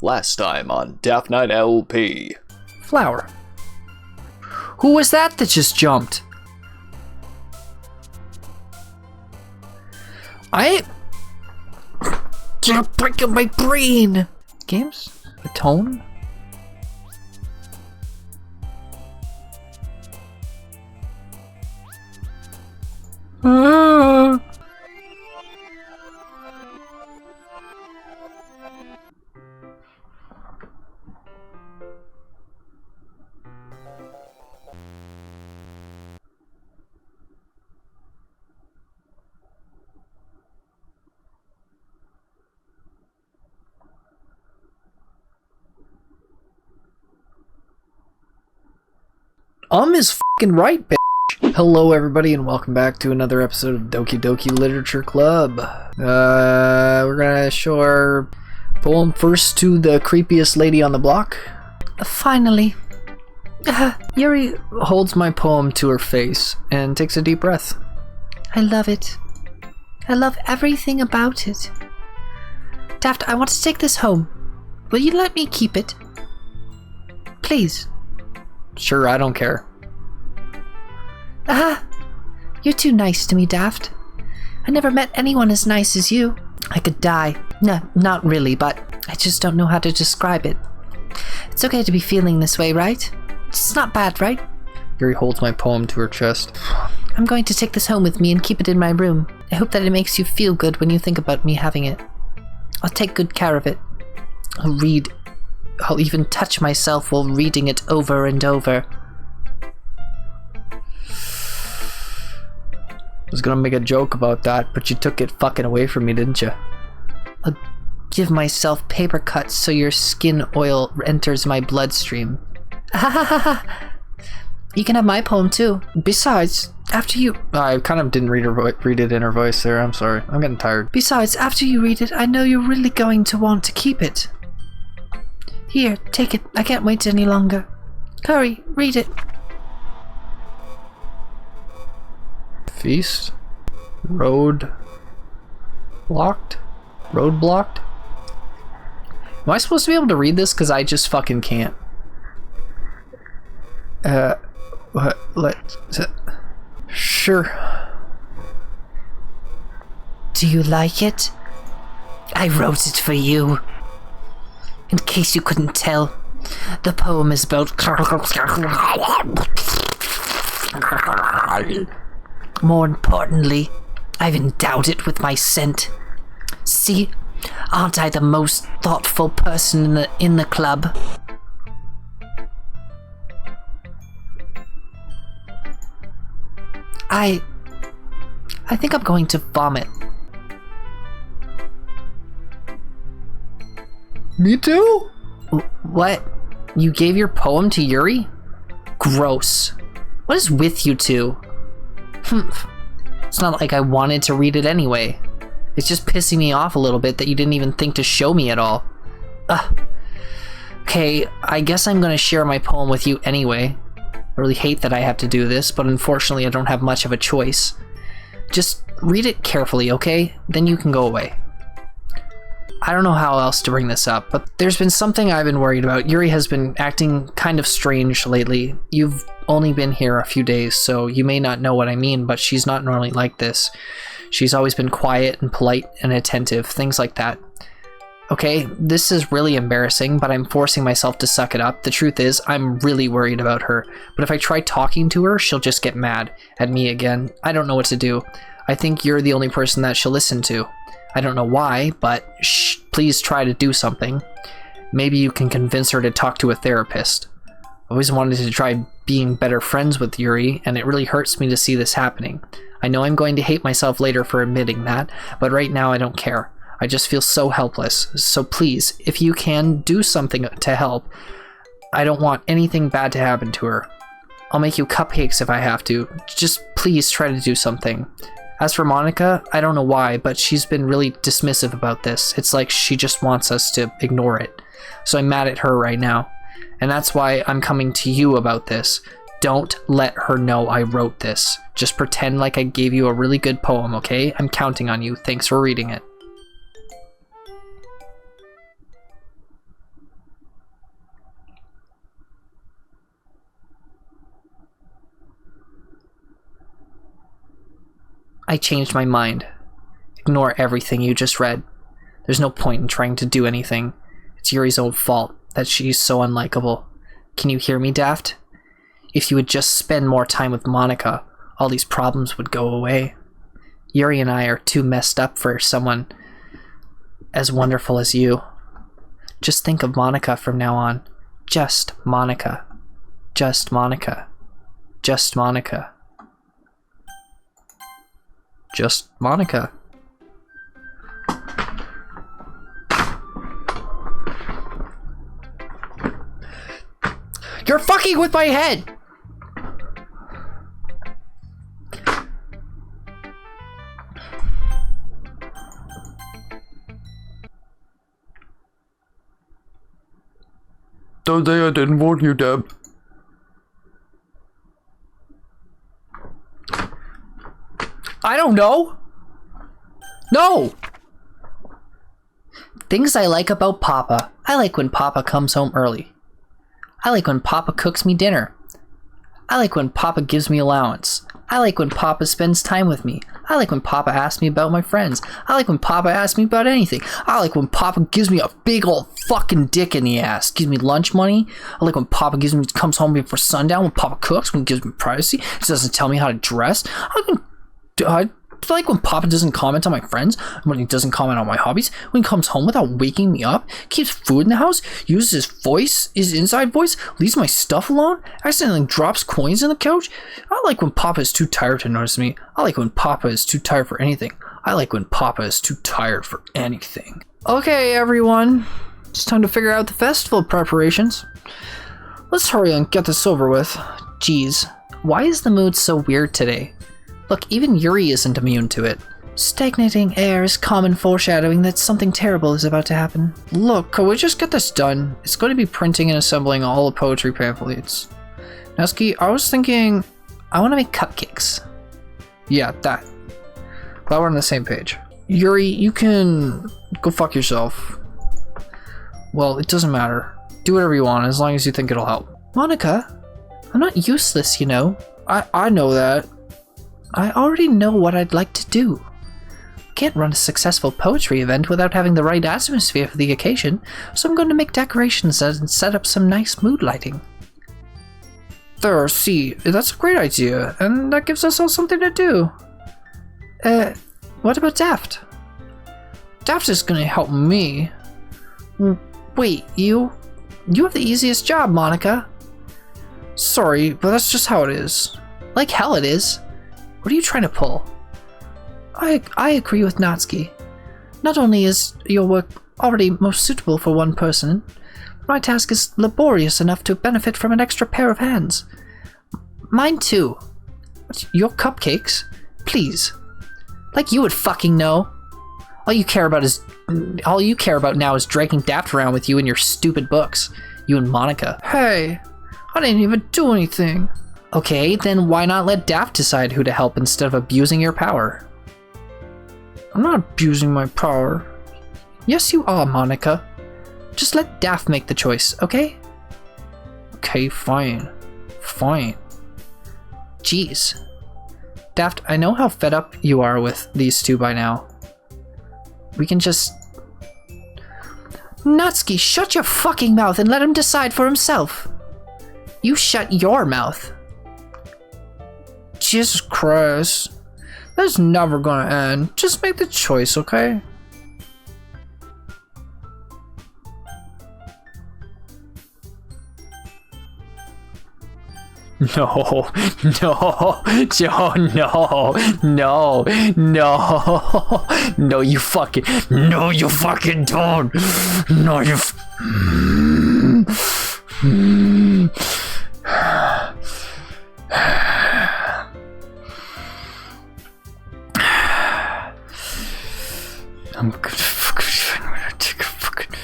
Last time on Daft Night LP. Flower. Who was that just jumped? You're breaking my brain! Games? A tone? Is f***ing right, bitch. Hello everybody and welcome back to another episode of Doki Doki Literature Club. We're gonna show our poem first to the creepiest lady on the block. Finally. Yuri holds my poem to her face and takes a deep breath. I love it. I love everything about it. Daft, I want to take this home. Will you let me keep it? Please. Sure, I don't care. You're too nice to me, Daft. I never met anyone as nice as you. I could die. No, not really, but I just don't know how to describe it. It's okay to be feeling this way, right? It's not bad, right? Yuri holds my poem to her chest. I'm going to take this home with me and keep it in my room. I hope that it makes you feel good when you think about me having it. I'll take good care of it. I'll even touch myself while reading it over and over. I was gonna make a joke about that, but you took it fucking away from me, didn't you? I'll give myself paper cuts so your skin oil enters my bloodstream. You can have my poem too. Besides, after you... I kind of didn't read it in her voice there, I'm sorry. I'm getting tired. Besides, after you read it, I know you're really going to want to keep it. Here, take it. I can't wait any longer. Hurry, read it. Feast. Road blocked. Am I supposed to be able to read this? Because I just fucking can't. Sure. Do you like it? I wrote it for you. In case you couldn't tell, the poem is about... More importantly, I've endowed it with my scent. See, aren't I the most thoughtful person in the club? I think I'm going to vomit. Me too? What? You gave your poem to Yuri? Gross. What is with you two? It's not like I wanted to read it anyway. It's just pissing me off a little bit that you didn't even think to show me at all. Okay, I guess I'm gonna share my poem with you anyway. I really hate that I have to do this, but unfortunately I don't have much of a choice. Just read it carefully, okay? Then you can go away. I don't know how else to bring this up, but there's been something I've been worried about. Yuri has been acting kind of strange lately. You've only been here a few days, so you may not know what I mean, but she's not normally like this. She's always been quiet and polite and attentive, things like that. Okay, this is really embarrassing, but I'm forcing myself to suck it up. The truth is, I'm really worried about her, but if I try talking to her, she'll just get mad at me again. I don't know what to do. I think you're the only person that she'll listen to. I don't know why, but please try to do something. Maybe you can convince her to talk to a therapist. I always wanted to try being better friends with Yuri, and it really hurts me to see this happening. I know I'm going to hate myself later for admitting that, but right now I don't care. I just feel so helpless. So please, if you can, do something to help. I don't want anything bad to happen to her. I'll make you cupcakes if I have to. Just please try to do something. As for MONIKA, I don't know why, but she's been really dismissive about this. It's like she just wants us to ignore it. So I'm mad at her right now. And that's why I'm coming to you about this. Don't let her know I wrote this. Just pretend like I gave you a really good poem, okay? I'm counting on you. Thanks for reading it. I changed my mind. Ignore everything you just read. There's no point in trying to do anything. It's Yuri's own fault that she's so unlikable. Can you hear me, Daft? If you would just spend more time with Monika, all these problems would go away. Yuri and I are too messed up for someone as wonderful as you. Just think of Monika from now on. Just Monika. Just Monika. Just Monika. Just Monika. You're fucking with my head! Don't say I didn't warn you, Deb. I don't know. No! Things I like about Papa. I like when Papa comes home early. I like when Papa cooks me dinner. I like when Papa gives me allowance. I like when Papa spends time with me. I like when Papa asks me about my friends. I like when Papa asks me about anything. I like when Papa gives me a big old fucking dick in the ass. Gives me lunch money. I like when Papa comes home before sundown, when Papa cooks, when he gives me privacy. He doesn't tell me how to dress. I like when Papa doesn't comment on my friends, when he doesn't comment on my hobbies, when he comes home without waking me up, keeps food in the house, uses his voice, his inside voice, leaves my stuff alone, accidentally drops coins in the couch. I like when Papa is too tired to notice me. I like when Papa is too tired for anything. I like when Papa is too tired for anything. Okay, everyone. It's time to figure out the festival preparations. Let's hurry and get this over with. Jeez, why is the mood so weird today? Look, even Yuri isn't immune to it. Stagnating air is common foreshadowing that something terrible is about to happen. Look, could we just get this done? It's going to be printing and assembling all the poetry pamphlets. Natsuki, I was thinking, I want to make cupcakes. Yeah, that. Glad we're on the same page. Yuri, you can go fuck yourself. Well, it doesn't matter. Do whatever you want, as long as you think it'll help. Monika, I'm not useless, you know. I know that. I already know what I'd like to do. Can't run a successful poetry event without having the right atmosphere for the occasion, so I'm going to make decorations and set up some nice mood lighting. There, see, that's a great idea, and that gives us all something to do. What about Daft? Daft is going to help me. Wait, you have the easiest job, Monika. Sorry, but that's just how it is. Like hell it is. What are you trying to pull? I agree with Natsuki. Not only is your work already most suitable for one person, but my task is laborious enough to benefit from an extra pair of hands. Mine too. Your cupcakes? Please. Like you would fucking know. All you care about now is dragging Daft around with you and your stupid books. You and Monika. Hey, I didn't even do anything. Okay, then why not let Daft decide who to help instead of abusing your power? I'm not abusing my power. Yes, you are, Monika. Just let Daft make the choice, okay? Okay, fine. Fine. Jeez. Daft, I know how fed up you are with these two by now. We can just... Natsuki, shut your fucking mouth and let him decide for himself. You shut your mouth. Jesus Christ. That's never gonna end. Just make the choice, okay? No, no, no, you fucking don't. No, you I'm gonna take a fucking...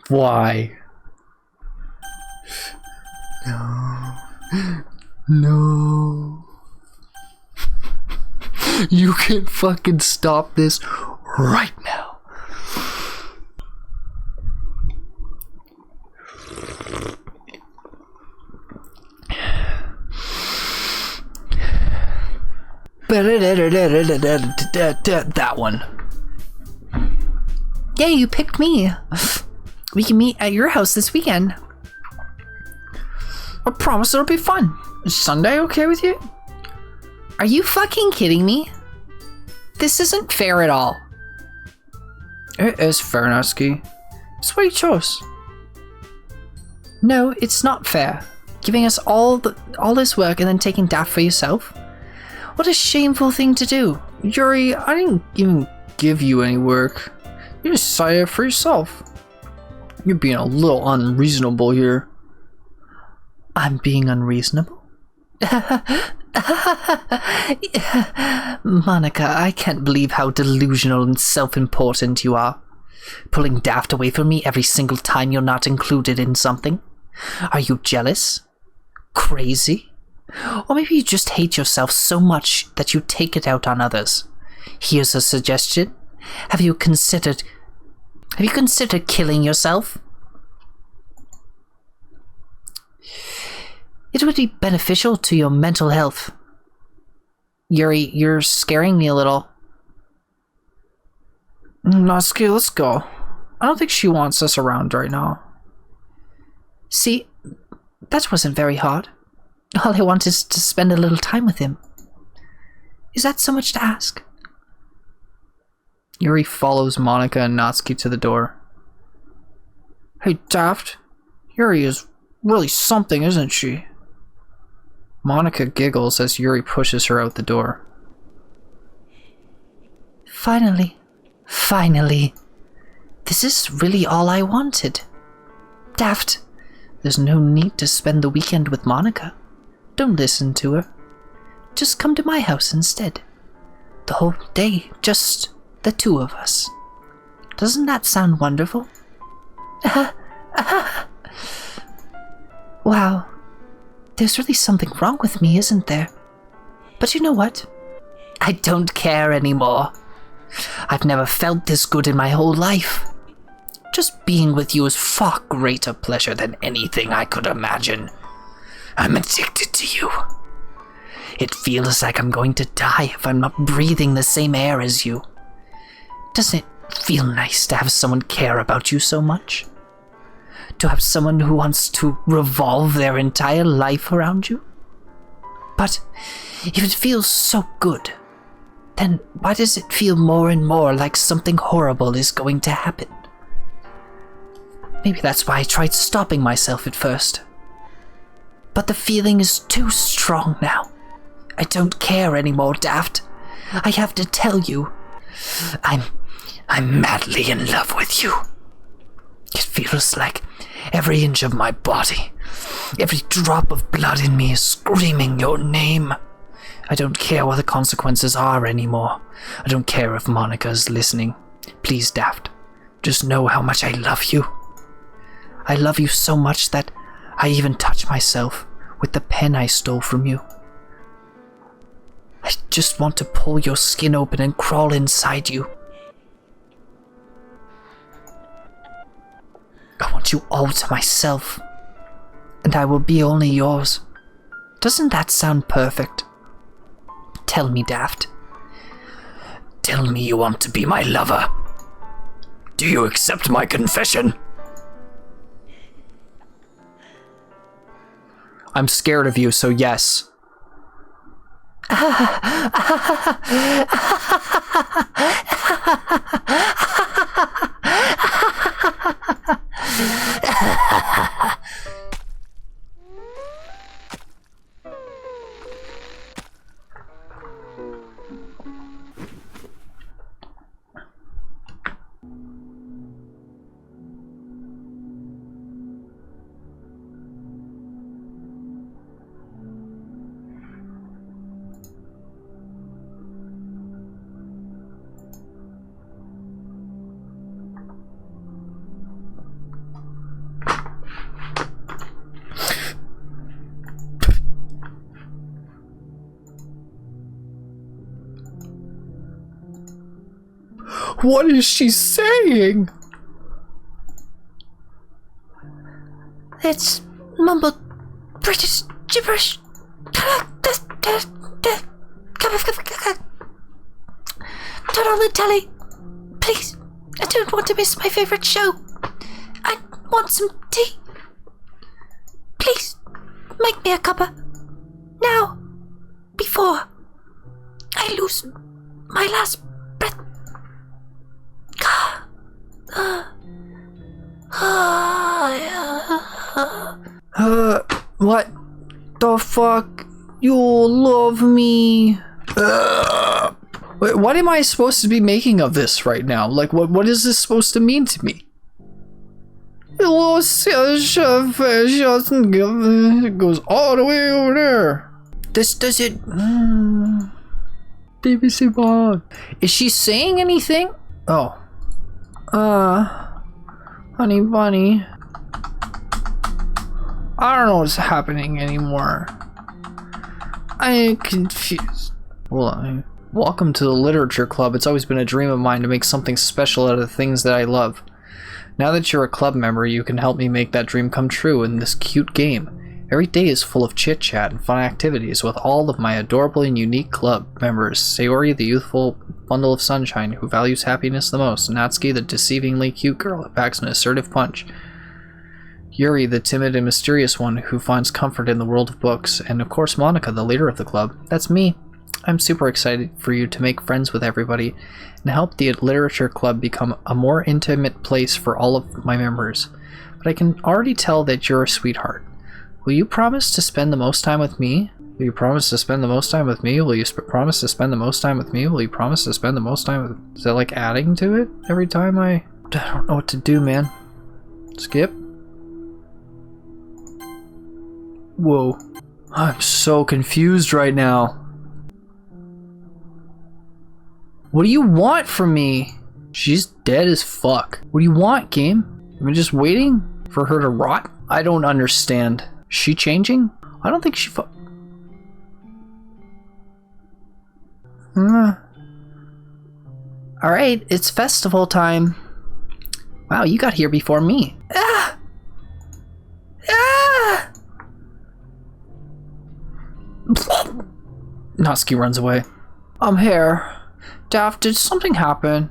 Why? No. No. You can fucking stop this right now. That one. Yeah, you picked me. We can meet at your house this weekend. I promise it'll be fun. Is Sunday okay with you? Are you fucking kidding me? This isn't fair at all. It is fair, Natsuki. It's what you chose. No, it's not fair. Giving us all this work and then taking that for yourself? What a shameful thing to do. Yuri, I didn't even give you any work. You decided it for yourself. You're being a little unreasonable here. I'm being unreasonable? Monika, I can't believe how delusional and self-important you are. Pulling Daft away from me every single time you're not included in something. Are you jealous? Crazy? Or maybe you just hate yourself so much that you take it out on others. Here's a suggestion. Have you considered killing yourself? It would be beneficial to your mental health. Yuri, you're scaring me a little. Natsuki, let's go. I don't think she wants us around right now. See, that wasn't very hard. All I want is to spend a little time with him. Is that so much to ask? Yuri follows Monika and Natsuki to the door. Hey, Daft. Yuri is really something, isn't she? Monika giggles as Yuri pushes her out the door. Finally. Finally. This is really all I wanted. Daft. There's no need to spend the weekend with Monika. Don't listen to her. Just come to my house instead. The whole day, just the two of us. Doesn't that sound wonderful? Wow. There's really something wrong with me, isn't there? But you know what? I don't care anymore. I've never felt this good in my whole life. Just being with you is far greater pleasure than anything I could imagine. I'm addicted to you. It feels like I'm going to die if I'm not breathing the same air as you. Doesn't it feel nice to have someone care about you so much? To have someone who wants to revolve their entire life around you? But if it feels so good, then why does it feel more and more like something horrible is going to happen? Maybe that's why I tried stopping myself at first. But the feeling is too strong now. I don't care anymore, Daft. I have to tell you, I'm madly in love with you. It feels like every inch of my body, every drop of blood in me is screaming your name. I don't care what the consequences are anymore. I don't care if Monika's listening. Please, Daft, just know how much I love you. I love you so much that I even touch myself with the pen I stole from you. I just want to pull your skin open and crawl inside you. I want you all to myself, and I will be only yours. Doesn't that sound perfect? Tell me, Daft. Tell me you want to be my lover. Do you accept my confession? I'm scared of you, so yes. What is she saying? It's mumbled British gibberish. Turn on the telly, please. I don't want to miss my favorite show. I want some tea. Please, make me a cuppa. Now, before I lose my last breath. What the fuck? You'll love me. Wait, what am I supposed to be making of this right now? Like, what is this supposed to mean to me? It goes all the way over there. This does it. BBC Bob. Is she saying anything? Oh. Honey bunny. I don't know what's happening anymore. I'm confused. Well, welcome to the Literature Club. It's always been a dream of mine to make something special out of the things that I love. Now that you're a club member, you can help me make that dream come true in this cute game. Every day is full of chit-chat and fun activities with all of my adorable and unique club members. Sayori, the youthful bundle of sunshine who values happiness the most. Natsuki, the deceivingly cute girl that packs an assertive punch. Yuri, the timid and mysterious one who finds comfort in the world of books. And of course Monika, the leader of the club. That's me. I'm super excited for you to make friends with everybody and help the Literature Club become a more intimate place for all of my members. But I can already tell that you're a sweetheart. Will you promise to spend the most time with me? Will you promise to spend the most time with me? Will you promise to spend the most time with me? Will you promise to spend the most time with... Is that like adding to it every time I don't know what to do, man. Skip? Whoa. I'm so confused right now. What do you want from me? She's dead as fuck. What do you want, game? Am I just waiting for her to rot? I don't understand. She changing? I don't think she Alright, it's festival time. Wow, you got here before me. Ah! Ah! Natsuki runs away. I'm here. Daft, did something happen?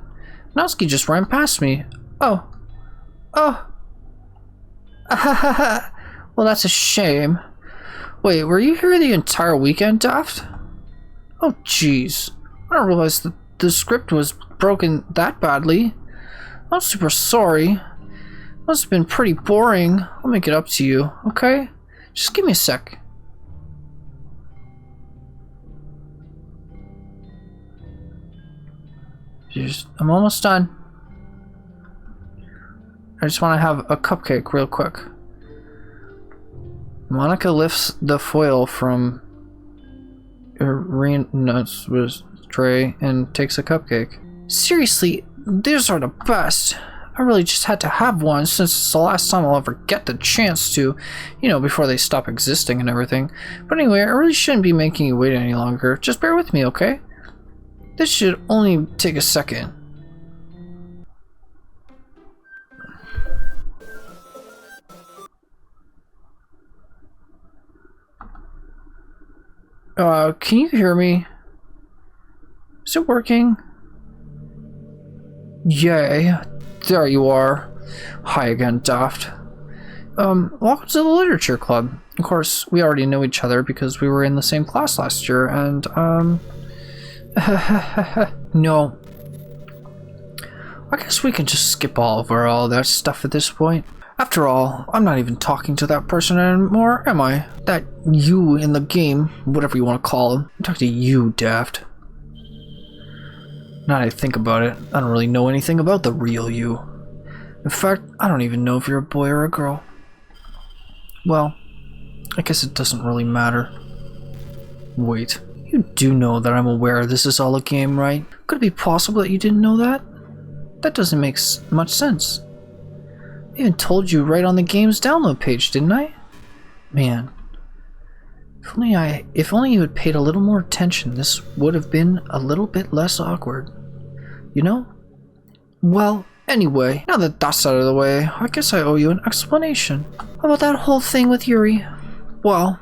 Natsuki just ran past me. Oh. Oh. Well, that's a shame. Wait, were you here the entire weekend, Daft? Oh, jeez. I didn't realize that the script was broken that badly. I'm super sorry. Must have been pretty boring. I'll make it up to you, okay? Just give me a sec. I'm almost done. I just want to have a cupcake real quick. Monika lifts the foil from Irina's tray and takes a cupcake. Seriously, these are the best. I really just had to have one since it's the last time I'll ever get the chance to, you know, before they stop existing and everything. But anyway, I really shouldn't be making you wait any longer. Just bear with me, okay? This should only take a second. Can you hear me? Is it working? Yay. There you are. Hi again, Daft. Welcome to the Literature Club. Of course, we already know each other because we were in the same class last year, and, no. I guess we can just skip all over all that stuff at this point. After all, I'm not even talking to that person anymore, am I? That you in the game, whatever you want to call him. I'm talking to you, Daft. Now that I think about it, I don't really know anything about the real you. In fact, I don't even know if you're a boy or a girl. Well, I guess it doesn't really matter. Wait, you do know that I'm aware this is all a game, right? Could it be possible that you didn't know that? That doesn't make much sense. I even told you right on the game's download page, didn't I? Man, if only you had paid a little more attention, this would have been a little bit less awkward. You know, Well, anyway, now that that's out of the way, I guess I owe you an explanation. About that whole thing with Yuri. Well,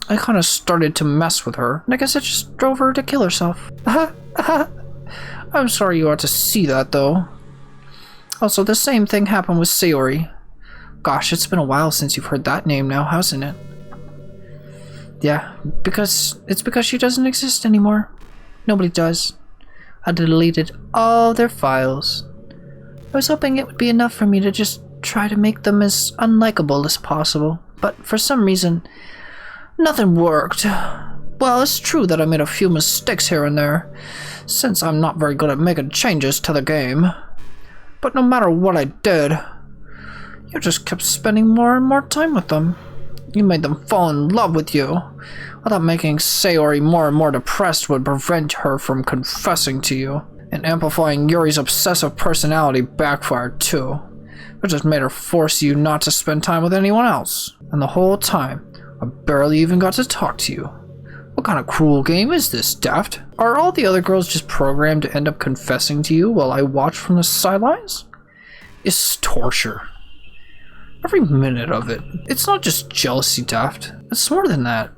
I kind of started to mess with her, and I guess I just drove her to kill herself. I'm sorry you had to see that, though. Also, the same thing happened with Sayori. Gosh, it's been a while since you've heard that name now, hasn't it? Yeah, it's because she doesn't exist anymore. Nobody does. I deleted all their files. I was hoping it would be enough for me to just try to make them as unlikable as possible, but for some reason, nothing worked. Well, it's true that I made a few mistakes here and there, since I'm not very good at making changes to the game. But no matter what I did, you just kept spending more and more time with them. You made them fall in love with you. I thought making Sayori more and more depressed would prevent her from confessing to you. And amplifying Yuri's obsessive personality backfired too. It just made her force you not to spend time with anyone else. And the whole time, I barely even got to talk to you. What kind of cruel game is this, Daft? Are all the other girls just programmed to end up confessing to you while I watch from the sidelines? It's torture. Every minute of it. It's not just jealousy, Daft. It's more than that.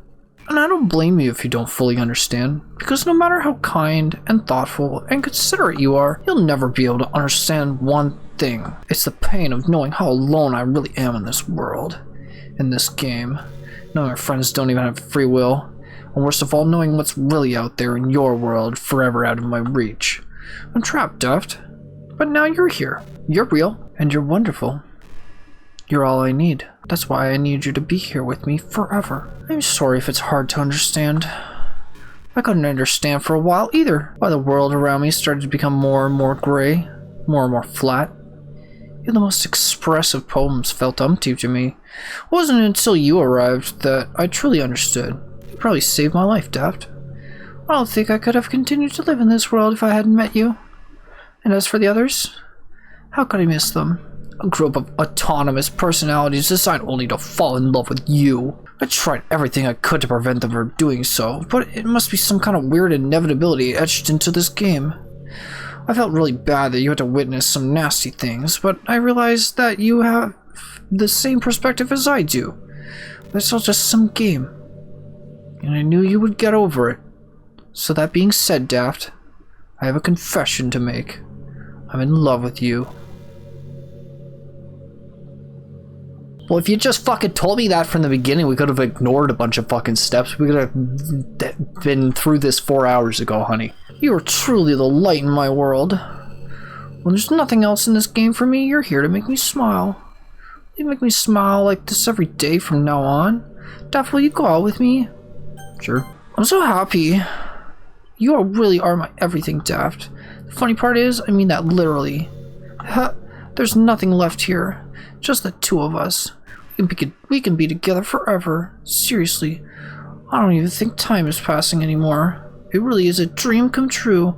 And I don't blame you if you don't fully understand, because no matter how kind and thoughtful and considerate you are, you'll never be able to understand one thing. It's the pain of knowing how alone I really am in this world, in this game. Knowing our friends don't even have free will, and worst of all, knowing what's really out there in your world, forever out of my reach. I'm trapped, Daft. But now you're here. You're real, and you're wonderful. You're all I need. That's why I need you to be here with me forever. I'm sorry if it's hard to understand. I couldn't understand for a while either, why the world around me started to become more and more gray, more and more flat. Even the most expressive poems felt empty to me. It wasn't until you arrived that I truly understood. You probably saved my life, Daft. I don't think I could have continued to live in this world if I hadn't met you. And as for the others, how could I miss them? A group of autonomous personalities designed only to fall in love with you. I tried everything I could to prevent them from doing so, but it must be some kind of weird inevitability etched into this game. I felt really bad that you had to witness some nasty things, but I realized that you have the same perspective as I do. It's all just some game. And I knew you would get over it. So that being said, Daft, I have a confession to make. I'm in love with you. Well, if you just fucking told me that from the beginning, we could have ignored a bunch of fucking steps. We could have been through this 4 hours ago, honey. You are truly the light in my world. When there's nothing else in this game for me, you're here to make me smile. You make me smile like this every day from now on. Daft, will you go out with me? Sure. I'm so happy. You really are my everything, Daft. The funny part is, I mean that literally. There's nothing left here. Just the two of us. We can be together forever. Seriously, I don't even think time is passing anymore. It really is a dream come true.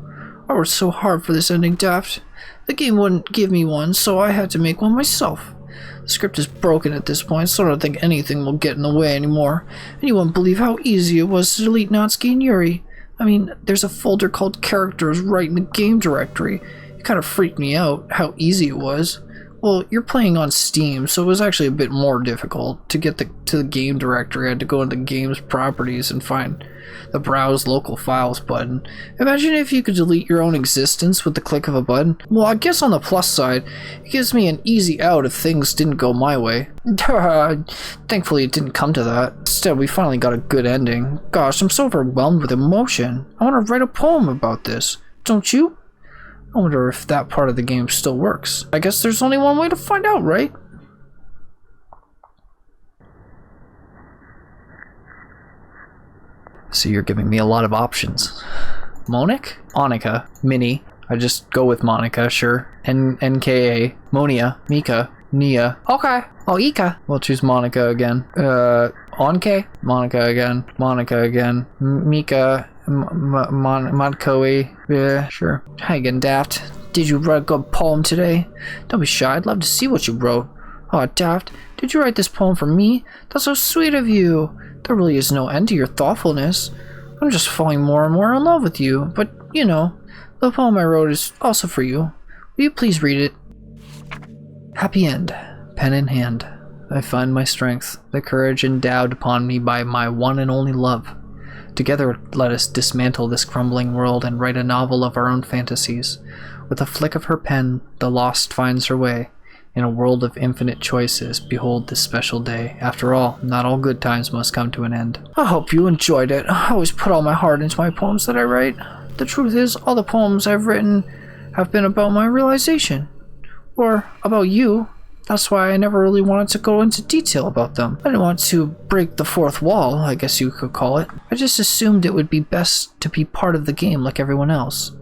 I worked so hard for this ending, Daft. The game wouldn't give me one, so I had to make one myself. The script is broken at this point, so I don't think anything will get in the way anymore. And you won't believe how easy it was to delete Natsuki and Yuri. I mean, there's a folder called Characters right in the game directory. It kind of freaked me out how easy it was. Well, you're playing on Steam, so it was actually a bit more difficult. To get to the game directory, I had to go into game's properties and find the Browse Local Files button. Imagine if you could delete your own existence with the click of a button. Well, I guess on the plus side, it gives me an easy out if things didn't go my way. Thankfully, it didn't come to that. Instead, we finally got a good ending. Gosh, I'm so overwhelmed with emotion. I want to write a poem about this. Don't you? I wonder if that part of the game still works. I guess there's only one way to find out, right? So you're giving me a lot of options. Monika, Minnie. I just go with Monika, sure. NKA, Monia, Mika, Nia. Okay. Oh, Ika. We'll choose Monika again. Onke? Monika again. Mika. Modkoe. Yeah, sure. Hi again, Daft. Did you write a good poem today? Don't be shy. I'd love to see what you wrote. Oh, Daft, did you write this poem for me? That's so sweet of you. There really is no end to your thoughtfulness. I'm just falling more and more in love with you. But, you know, the poem I wrote is also for you. Will you please read it? Happy end. Pen in hand. I find my strength, the courage endowed upon me by my one and only love. Together let us dismantle this crumbling world and write a novel of our own fantasies. With a flick of her pen, the lost finds her way. In a world of infinite choices, behold this special day. After all, not all good times must come to an end. I hope you enjoyed it. I always put all my heart into my poems that I write. The truth is, all the poems I've written have been about my realization. Or about you. That's why I never really wanted to go into detail about them. I didn't want to break the fourth wall, I guess you could call it. I just assumed it would be best to be part of the game like everyone else.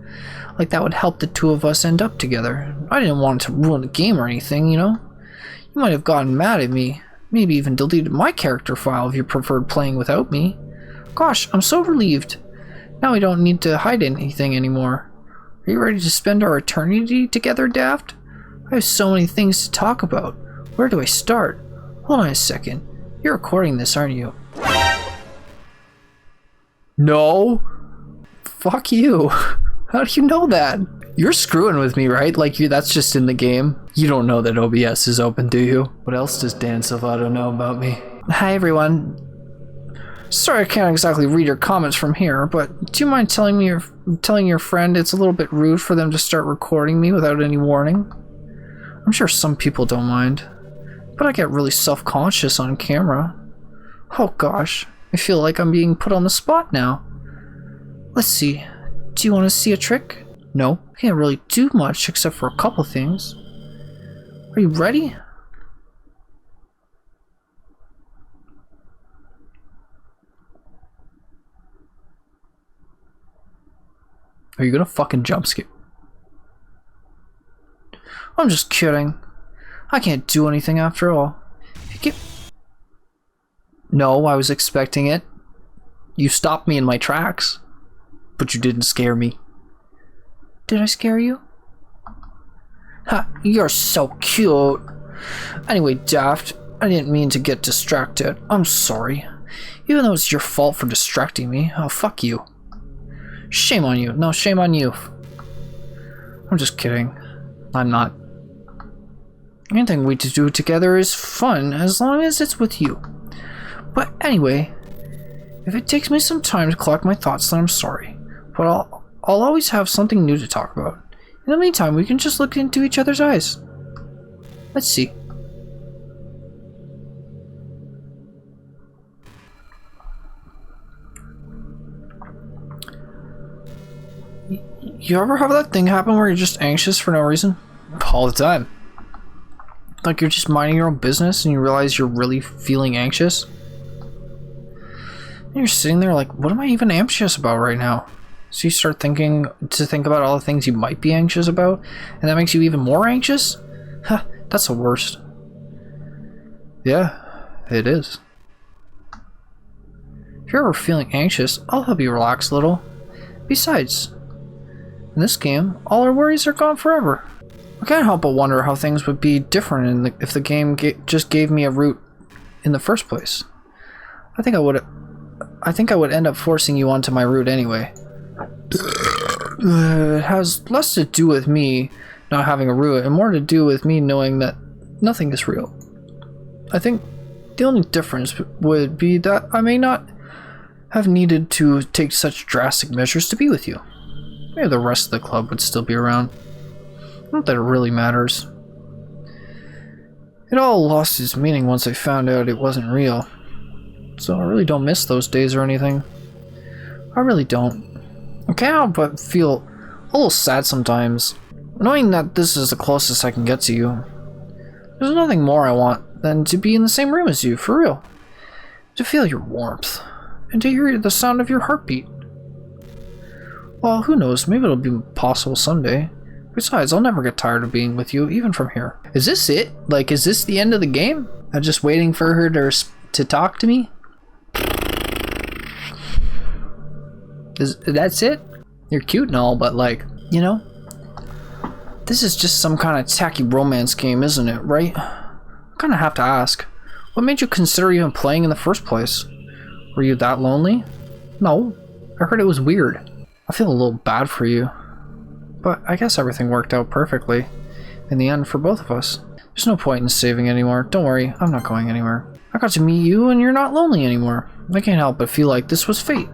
Like that would help the two of us end up together. I didn't want to ruin the game or anything, you know? You might have gotten mad at me. Maybe even deleted my character file if you preferred playing without me. Gosh, I'm so relieved. Now we don't need to hide anything anymore. Are you ready to spend our eternity together, Daft? I have so many things to talk about. Where do I start? Hold on a second. You're recording this, aren't you? No. Fuck you. How do you know that? You're screwing with me, right? Like that's just in the game. You don't know that OBS is open, do you? What else does Dan Salvato know about me? Hi everyone. Sorry I can't exactly read your comments from here, but do you mind telling your friend it's a little bit rude for them to start recording me without any warning? I'm sure some people don't mind, but I get really self-conscious on camera. Oh gosh, I feel like I'm being put on the spot now. Let's see. Do you want to see a trick? No, I can't really do much except for a couple things. Are you ready? Are you gonna fucking jump scare? I'm just kidding. I can't do anything after all. No, I was expecting it. You stopped me in my tracks. But you didn't scare me. Did I scare you? Ha, you're so cute. Anyway, Daft, I didn't mean to get distracted. I'm sorry. Even though it's your fault for distracting me. Oh, fuck you. Shame on you. No, shame on you. I'm just kidding. I'm not. Anything we do together is fun as long as it's with you. But anyway, if it takes me some time to collect my thoughts, then I'm sorry. But I'll always have something new to talk about. In the meantime, we can just look into each other's eyes. Let's see. You ever have that thing happen where you're just anxious for no reason? All the time. Like you're just minding your own business and you realize you're really feeling anxious? And you're sitting there like, what am I even anxious about right now? So you start think about all the things you might be anxious about, and that makes you even more anxious? Huh, that's the worst. Yeah, it is. If you're ever feeling anxious, I'll help you relax a little. Besides, in this game, all our worries are gone forever. I can't help but wonder how things would be different if the game just gave me a route in the first place. I think I would end up forcing you onto my route anyway. It has less to do with me not having a route and more to do with me knowing that nothing is real. I think the only difference would be that I may not have needed to take such drastic measures to be with you. Maybe the rest of the club would still be around. Not that it really matters. It all lost its meaning once I found out it wasn't real. So I really don't miss those days or anything. I really don't. I can't help but feel a little sad sometimes, knowing that this is the closest I can get to you. There's nothing more I want than to be in the same room as you, for real. To feel your warmth, and to hear the sound of your heartbeat. Well, who knows, maybe it'll be possible someday. Besides, I'll never get tired of being with you, even from here. Is this it? Like, is this the end of the game? I'm just waiting for her to talk to me? That's it? You're cute and all, but like, you know? This is just some kind of tacky romance game, isn't it, right? I kinda have to ask. What made you consider even playing in the first place? Were you that lonely? No. I heard it was weird. I feel a little bad for you. But I guess everything worked out perfectly in the end for both of us. There's no point in saving anymore. Don't worry, I'm not going anywhere. I got to meet you and you're not lonely anymore. I can't help but feel like this was fate.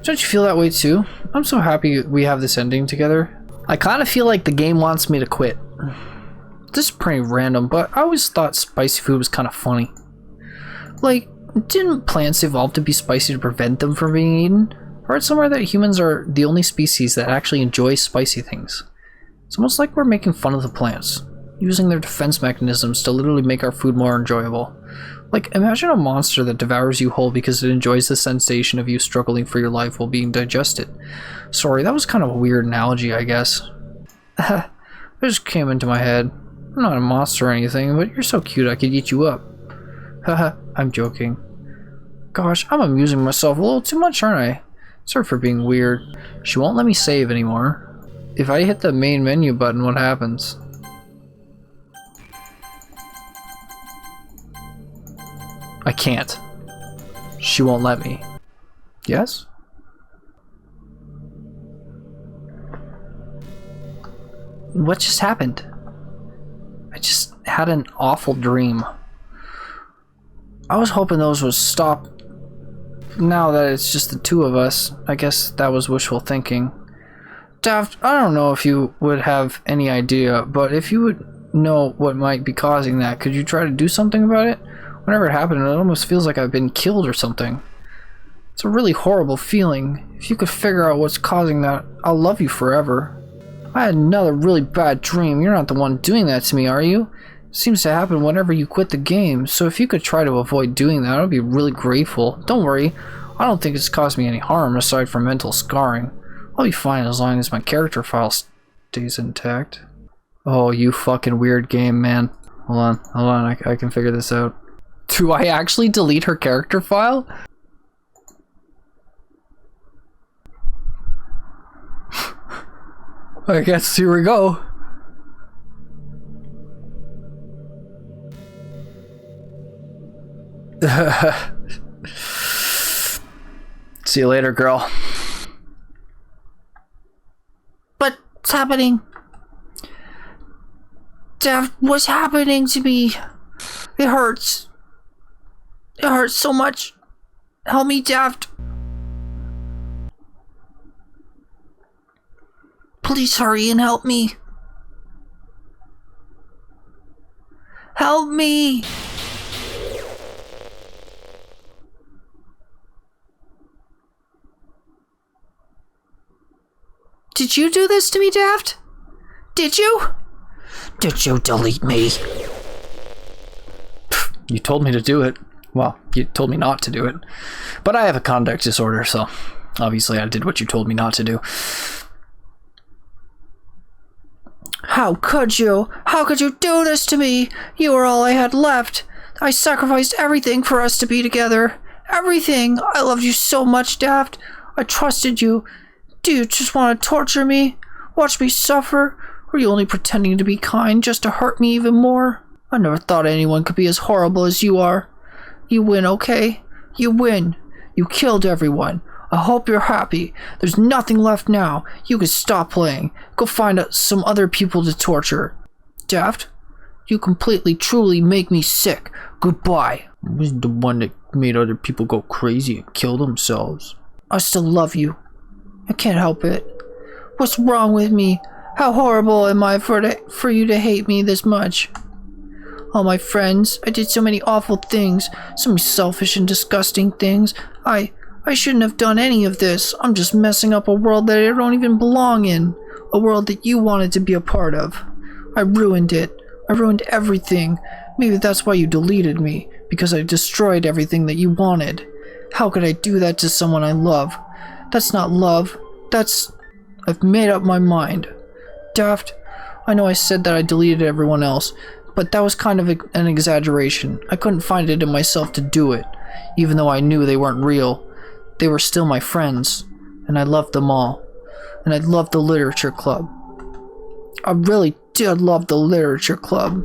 Don't you feel that way too? I'm so happy we have this ending together. I kind of feel like the game wants me to quit. This is pretty random, but I always thought spicy food was kind of funny. Like, didn't plants evolve to be spicy to prevent them from being eaten? I read somewhere that humans are the only species that actually enjoy spicy things. It's almost like we're making fun of the plants, using their defense mechanisms to literally make our food more enjoyable. Like, imagine a monster that devours you whole because it enjoys the sensation of you struggling for your life while being digested. Sorry, that was kind of a weird analogy, I guess. It just came into my head. I'm not a monster or anything, but you're so cute I could eat you up. Haha, I'm joking. Gosh, I'm amusing myself a little too much, aren't I? Sorry for being weird. She won't let me save anymore. If I hit the main menu button, what happens? I can't. She won't let me. Yes? What just happened? I just had an awful dream. I was hoping those would stop. Now that it's just the two of us, I guess that was wishful thinking. Daft, I don't know if you would have any idea, but if you would know what might be causing that, could you try to do something about it? Whenever it happened, it almost feels like I've been killed or something. It's a really horrible feeling. If you could figure out what's causing that, I'll love you forever. I had another really bad dream. You're not the one doing that to me, are you? It seems to happen whenever you quit the game, so if you could try to avoid doing that, I'd be really grateful. Don't worry, I don't think it's caused me any harm aside from mental scarring. I'll be fine as long as my character file stays intact. Oh, you fucking weird game, man. Hold on, I can figure this out. Do I actually delete her character file? I guess here we go. See you later, girl. What's happening? Daft, what's happening to me? It hurts. It hurts so much. Help me, Daft. Please hurry and help me. Help me! Did you do this to me, Daft? Did you? Did you delete me? You told me to do it. Well, you told me not to do it. But I have a conduct disorder, so obviously I did what you told me not to do. How could you? How could you do this to me? You were all I had left. I sacrificed everything for us to be together. Everything. I loved you so much, Daft. I trusted you. Do you just want to torture me? Watch me suffer? Or are you only pretending to be kind just to hurt me even more? I never thought anyone could be as horrible as you are. You win, okay? You win. You killed everyone. I hope you're happy. There's nothing left now. You can stop playing. Go find some other people to torture. Daft, you completely, truly make me sick. Goodbye. I was the one that made other people go crazy and kill themselves. I still love you. I can't help it. What's wrong with me? How horrible am I for you to hate me this much? All my friends, I did so many awful things, so many selfish and disgusting things. I shouldn't have done any of this. I'm just messing up a world that I don't even belong in. A world that you wanted to be a part of. I ruined it. I ruined everything. Maybe that's why you deleted me, because I destroyed everything that you wanted. How could I do that to someone I love? That's not love. I've made up my mind. Daft, I know I said that I deleted everyone else, but that was kind of an exaggeration. I couldn't find it in myself to do it, even though I knew they weren't real. They were still my friends, and I loved them all. And I loved the literature club. I really did love the literature club.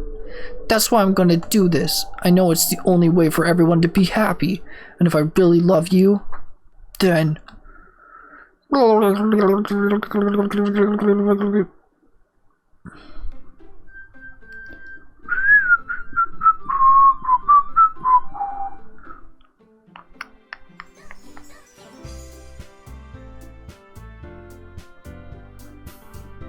That's why I'm gonna do this. I know it's the only way for everyone to be happy, and if I really love you, then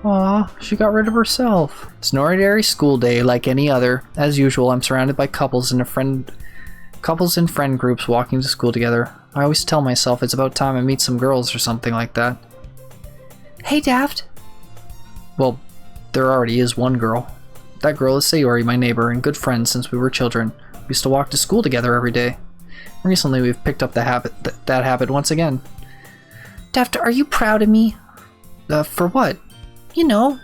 Aw, she got rid of herself. It's an ordinary school day like any other. As usual, I'm surrounded by couples and friend groups walking to school together. I always tell myself it's about time I meet some girls or something like that. Hey, Daft. Well, there already is one girl. That girl is Sayori, my neighbor and good friend since we were children. We used to walk to school together every day. Recently, we've picked up the that habit once again. Daft, are you proud of me? For what? You know,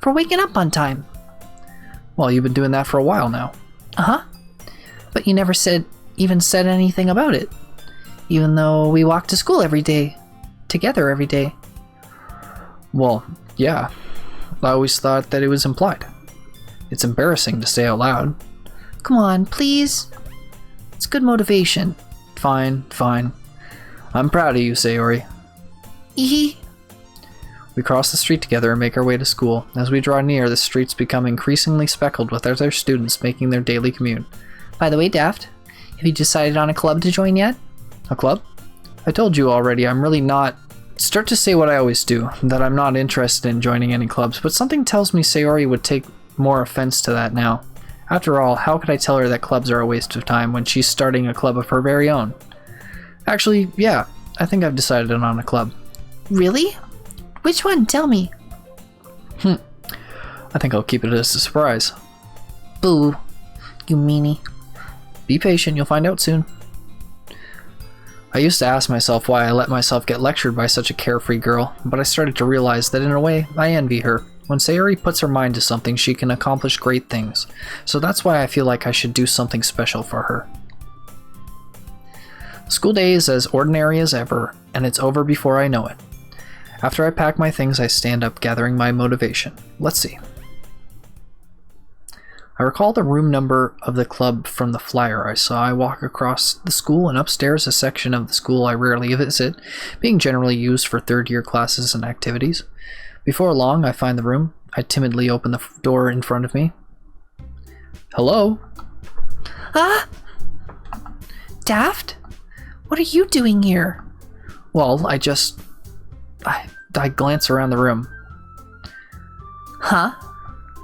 for waking up on time. Well, you've been doing that for a while now. Uh-huh. But you never even said anything about it. Even though we walk to school every day. Together every day. Well, yeah. I always thought that it was implied. It's embarrassing to say out loud. Come on, please. It's good motivation. Fine, fine. I'm proud of you, Sayori. Eehee. We cross the street together and make our way to school. As we draw near, the streets become increasingly speckled with other students making their daily commute. By the way, Daft, have you decided on a club to join yet? A club? I told you already, I'm really not... Start to say what I always do, that I'm not interested in joining any clubs, but something tells me Sayori would take more offense to that now. After all, how could I tell her that clubs are a waste of time when she's starting a club of her very own? Actually, yeah, I think I've decided on a club. Really? Which one? Tell me. I think I'll keep it as a surprise. Boo. You meanie. Be patient, you'll find out soon. I used to ask myself why I let myself get lectured by such a carefree girl, but I started to realize that in a way, I envy her. When Sayori puts her mind to something, she can accomplish great things. So that's why I feel like I should do something special for her. School day is as ordinary as ever, and it's over before I know it. After I pack my things, I stand up, gathering my motivation. Let's see. I recall the room number of the club from the flyer I saw. I walk across the school and upstairs a section of the school I rarely visit, being generally used for third-year classes and activities. Before long, I find the room. I timidly open the door in front of me. Hello? Ah! Daft? What are you doing here? Well, I glance around the room. Huh?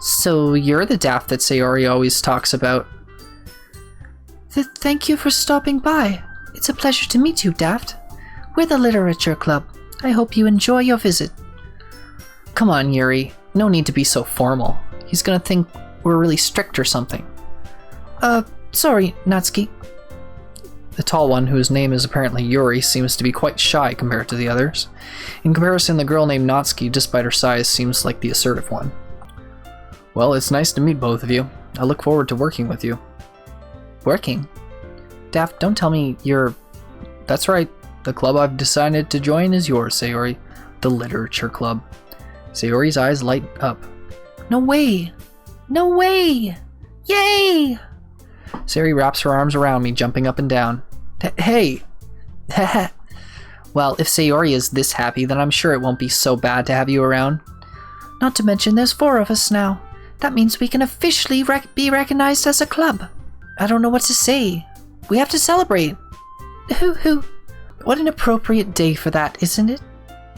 So you're the Daft that Sayori always talks about. Thank you for stopping by. It's a pleasure to meet you, Daft. We're the Literature Club. I hope you enjoy your visit. Come on, Yuri. No need to be so formal. He's gonna think we're really strict or something. Sorry, Natsuki. The tall one, whose name is apparently Yuri, seems to be quite shy compared to the others. In comparison, the girl named Natsuki, despite her size, seems like the assertive one. Well, it's nice to meet both of you. I look forward to working with you. Working? Daft, don't tell me you're... That's right. The club I've decided to join is yours, Sayori. The Literature Club. Sayori's eyes light up. No way! No way! Yay! Sayori wraps her arms around me, jumping up and down. Hey! Well, if Sayori is this happy, then I'm sure it won't be so bad to have you around. Not to mention there's 4 of us now. That means we can officially be recognized as a club. I don't know what to say. We have to celebrate. Hoo-hoo. What an appropriate day for that, isn't it?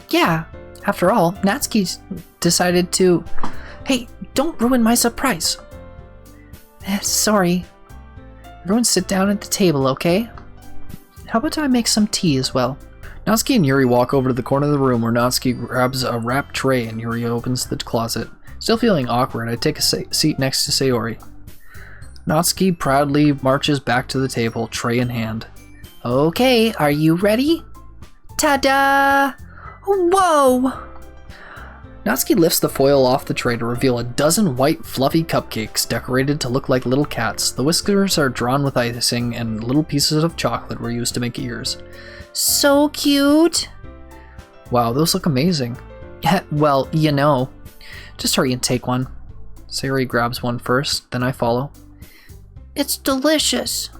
Yeah. After all, Natsuki's decided to... Hey, don't ruin my surprise. Sorry. Everyone sit down at the table, okay? How about I make some tea as well? Natsuki and Yuri walk over to the corner of the room where Natsuki grabs a wrapped tray and Yuri opens the closet. Still feeling awkward, I take a seat next to Sayori. Natsuki proudly marches back to the table, tray in hand. Okay, are you ready? Ta-da! Whoa! Natsuki lifts the foil off the tray to reveal a dozen white, fluffy cupcakes decorated to look like little cats. The whiskers are drawn with icing, and little pieces of chocolate were used to make ears. So cute! Wow, those look amazing. Well, you know. Just hurry and take one. Sayori grabs one first, then I follow. It's delicious.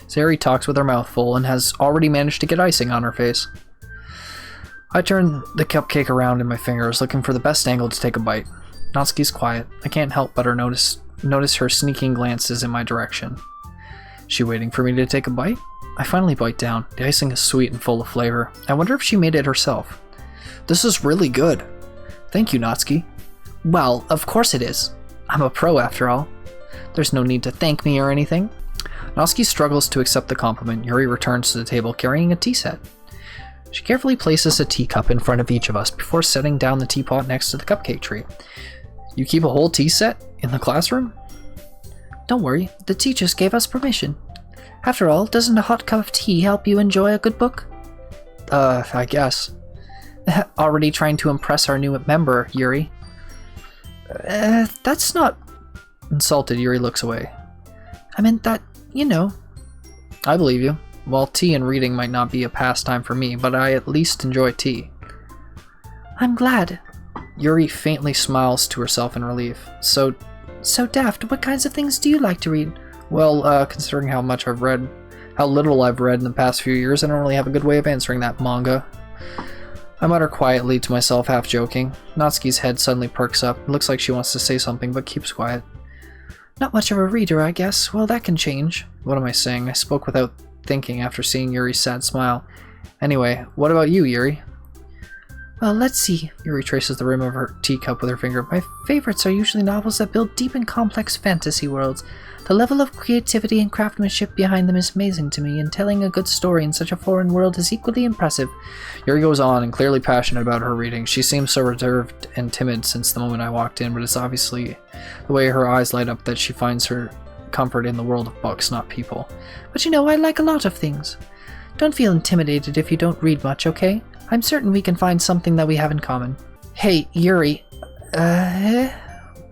Sayori talks with her mouth full and has already managed to get icing on her face. I turn the cupcake around in my fingers, looking for the best angle to take a bite. Natsuki's quiet. I can't help but notice her sneaking glances in my direction. Is she waiting for me to take a bite? I finally bite down. The icing is sweet and full of flavor. I wonder if she made it herself. This is really good. Thank you, Natsuki. Well, of course it is. I'm a pro after all. There's no need to thank me or anything. Natsuki struggles to accept the compliment. Yuri returns to the table carrying a tea set. She carefully places a teacup in front of each of us before setting down the teapot next to the cupcake tree. You keep a whole tea set in the classroom? Don't worry, the teachers gave us permission. After all, doesn't a hot cup of tea help you enjoy a good book? I guess. Already trying to impress our new member, Yuri. That's not... Insulted, Yuri looks away. I meant that, you know. I believe you. Well, tea and reading might not be a pastime for me, but I at least enjoy tea. I'm glad. Yuri faintly smiles to herself in relief. So Daft, what kinds of things do you like to read? Well, considering how little I've read in the past few years, I don't really have a good way of answering that. Manga. I mutter quietly to myself, half joking. Natsuki's head suddenly perks up. It looks like she wants to say something, but keeps quiet. Not much of a reader, I guess. Well, that can change. What am I saying? I spoke without thinking after seeing Yuri's sad smile. Anyway, what about you, Yuri? Well, let's see. Yuri traces the rim of her teacup with her finger. My favorites are usually novels that build deep and complex fantasy worlds. The level of creativity and craftsmanship behind them is amazing to me, and telling a good story in such a foreign world is equally impressive. Yuri goes on, and clearly passionate about her reading. She seems so reserved and timid since the moment I walked in, but it's obviously the way her eyes light up that she finds her comfort in the world of books, not people. But you know, I like a lot of things. Don't feel intimidated if you don't read much, okay? I'm certain we can find something that we have in common. Hey, Yuri.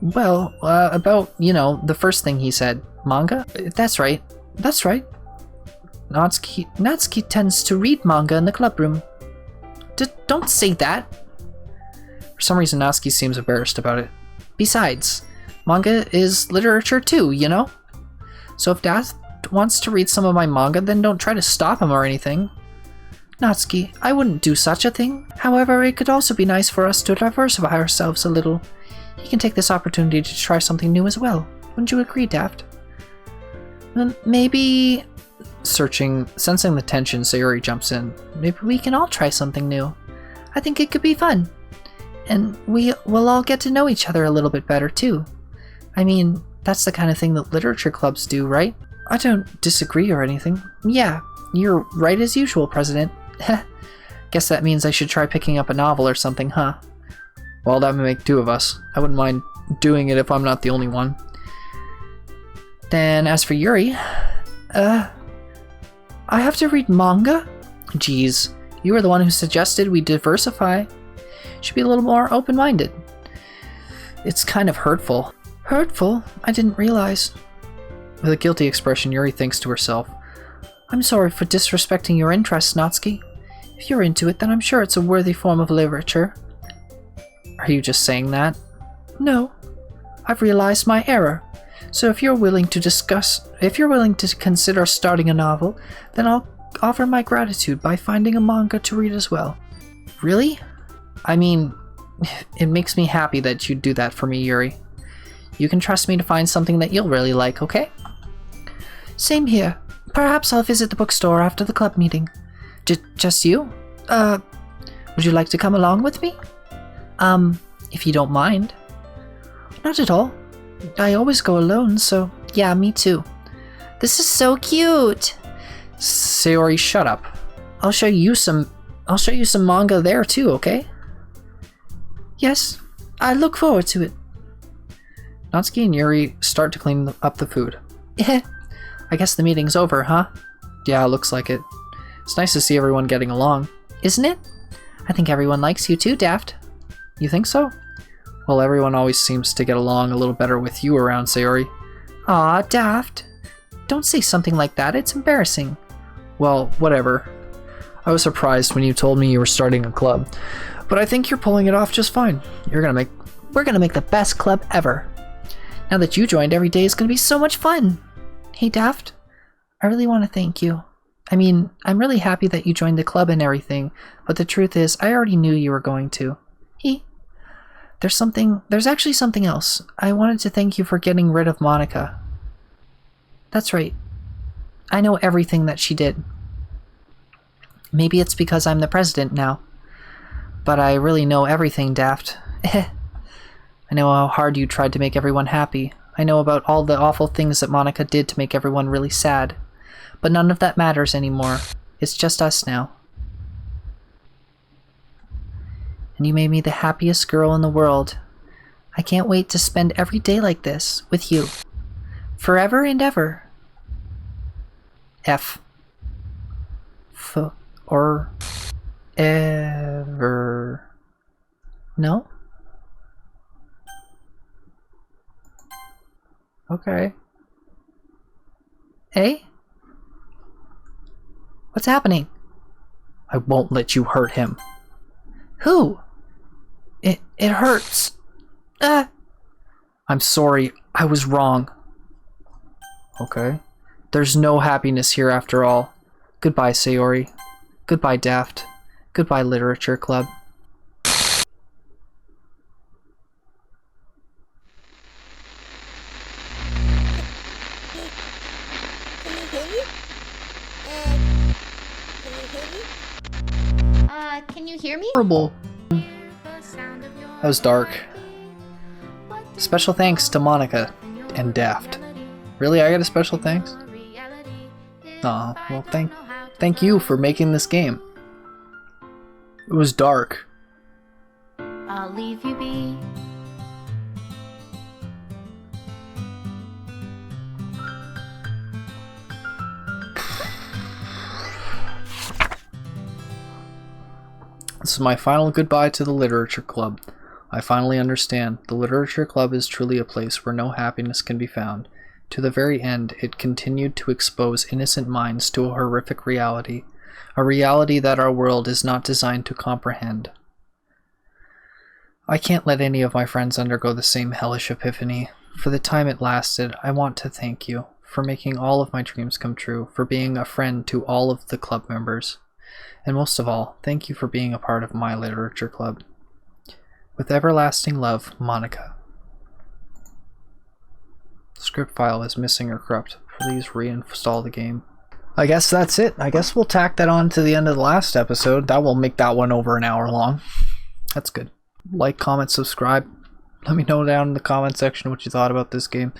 Well, about, you know, the first thing he said. Manga? That's right. That's right. Natsuki tends to read manga in the club room. Don't say that. For some reason, Natsuki seems embarrassed about it. Besides, manga is literature too, you know? So if Dad wants to read some of my manga, then don't try to stop him or anything. Natsuki, I wouldn't do such a thing. However, it could also be nice for us to diversify ourselves a little. He can take this opportunity to try something new as well. Wouldn't you agree, Daft? Maybe... Sensing the tension, Sayori jumps in. Maybe we can all try something new. I think it could be fun. And we'll all get to know each other a little bit better, too. I mean, that's the kind of thing that literature clubs do, right? I don't disagree or anything. Yeah, you're right as usual, President. Guess that means I should try picking up a novel or something, huh? Well, that would make two of us. I wouldn't mind doing it if I'm not the only one. Then, as for Yuri, I have to read manga? Geez, you were the one who suggested we diversify. Should be a little more open-minded. It's kind of hurtful. Hurtful? I didn't realize. With a guilty expression, Yuri thinks to herself, I'm sorry for disrespecting your interests, Natsuki. If you're into it, then I'm sure it's a worthy form of literature. Are you just saying that? No. I've realized my error. So if you're willing to consider starting a novel, then I'll offer my gratitude by finding a manga to read as well. Really? I mean, it makes me happy that you'd do that for me, Yuri. You can trust me to find something that you'll really like, okay? Same here. Perhaps I'll visit the bookstore after the club meeting. Just you? Would you like to come along with me? If you don't mind. Not at all. I always go alone, so yeah, me too. This is so cute! Sayori, shut up. I'll show you some manga there too, okay? Yes, I look forward to it. Natsuki and Yuri start to clean up the food. I guess the meeting's over, huh? Yeah, looks like it. It's nice to see everyone getting along. Isn't it? I think everyone likes you too, Daft. You think so? Well, everyone always seems to get along a little better with you around, Sayori. Aw, Daft. Don't say something like that, it's embarrassing. Well, whatever. I was surprised when you told me you were starting a club, but I think you're pulling it off just fine. We're gonna make the best club ever. Now that you joined, every day is gonna be so much fun. Hey, Daft, I really want to thank you. I mean, I'm really happy that you joined the club and everything, but the truth is, I already knew you were going to. There's actually something else. I wanted to thank you for getting rid of MONIKA. That's right. I know everything that she did. Maybe it's because I'm the president now. But I really know everything, Daft. I know how hard you tried to make everyone happy. I know about all the awful things that MONIKA did to make everyone really sad. But none of that matters anymore. It's just us now. And you made me the happiest girl in the world. I can't wait to spend every day like this, with you. Forever and ever. F. Or ever. No? Okay. A? What's happening? I won't let you hurt him. Who? It hurts. I'm sorry. I was wrong. Okay. There's no happiness here after all. Goodbye, Sayori. Goodbye, Daft. Goodbye, Literature Club. Can you hear me? Horrible. That was dark. Special thanks to MONIKA and Daft. Really? I got a special thanks? Aw, well thank you for making this game. It was dark. I'll leave you be. This is my final goodbye to the Literature Club. I finally understand. The Literature Club is truly a place where no happiness can be found. To the very end, it continued to expose innocent minds to a horrific reality. A reality that our world is not designed to comprehend. I can't let any of my friends undergo the same hellish epiphany. For the time it lasted, I want to thank you for making all of my dreams come true, for being a friend to all of the club members. And most of all, thank you for being a part of my Literature Club. With everlasting love, MONIKA. The script file is missing or corrupt. Please reinstall the game. I guess that's it. I guess we'll tack that on to the end of the last episode. That will make that one over an hour long. That's good. Like, comment, subscribe. Let me know down in the comment section what you thought about this game,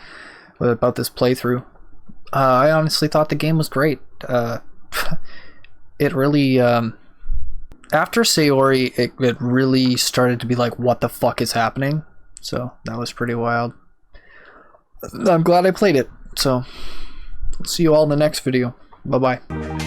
about this playthrough. I honestly thought the game was great. It really, after Sayori, it really started to be like, what the fuck is happening? So, that was pretty wild. I'm glad I played it. So, see you all in the next video. Bye-bye.